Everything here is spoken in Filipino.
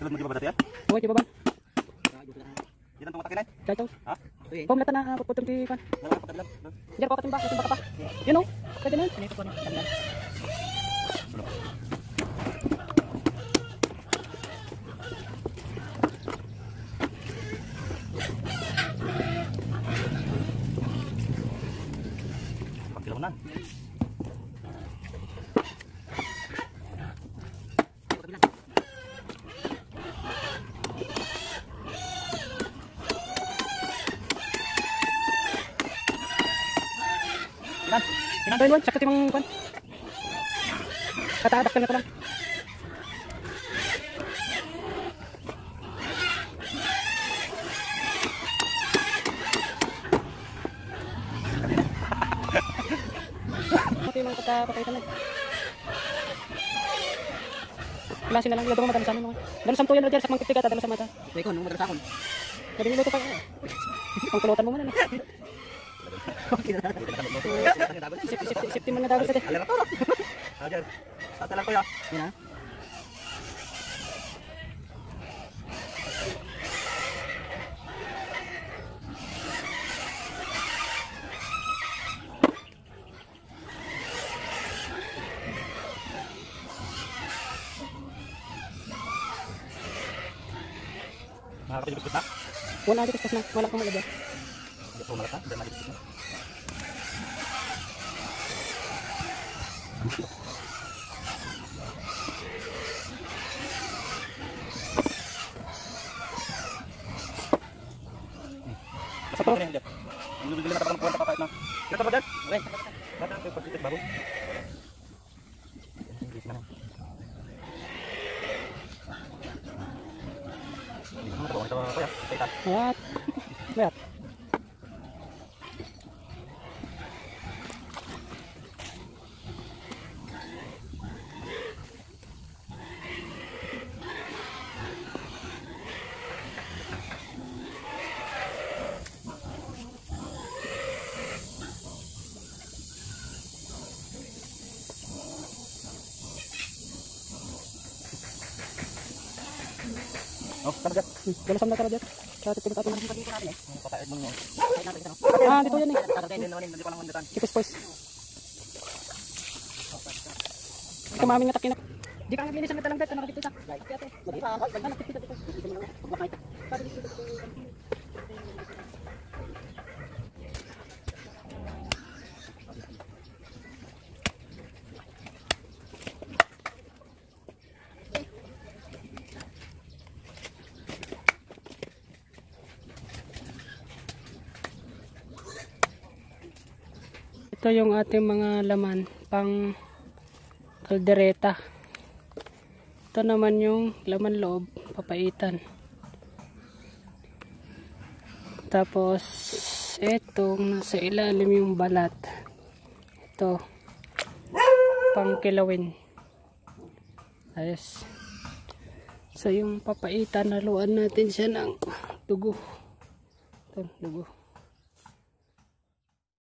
Tulad mo di ba ba dati yan? Oo, di ba ba? Yan ang tumatakilay? Kaya ito. Ha? Kung nata na puputong di kan. Diyan ko katimba ka pa. Yun oh. Pwede na yun. Ito ko na. Pagkilaw na. Ito yun, sakit yung kwan. Katadak na ito lang. Ito yung mga patay lang. Klase na lang, ilado mo madami sa amin mga. Dalos sampo yan, Roger, sa mga tiga, dalos sa mata. Ikaw, nung madalas akon. Pwede niluto pa. Pangkulutan mo muna. Safety man na dagat sa Alam ko. Roger. Tata lang ko ya. Yan ha. Nakakapilipit na? Wala dito kasi na, wala kang malagyan. Hindi po malata, hindi malipit na. Sa po rin dyan. Ang lulili na tapos ng puwan papait na. Kaya tapos dyan? Okay. Bakit ang pagpitit baboy? English naman. Ano ito? Ito kuya? Kaitan. What? What? Oh, tama dyan. Galasam na tara dyan. Kaya titigit atin. Papait mo nyo. Ah, dito yan eh. Hindi ko lang mandatan. Kipis pois. Kumaming nga takinak. Di ka nga bilisan na talang bet. Nakakit isa. Ate. Nakakit isa. Ito yung ating mga laman pang kaldereta. Ito naman yung laman loob, papaitan. Tapos etong nasa ilalim yung balat. Ito pang kilawin. Ayos. So yung papaitan, haluan natin siya ng dugo. Ito, dugo.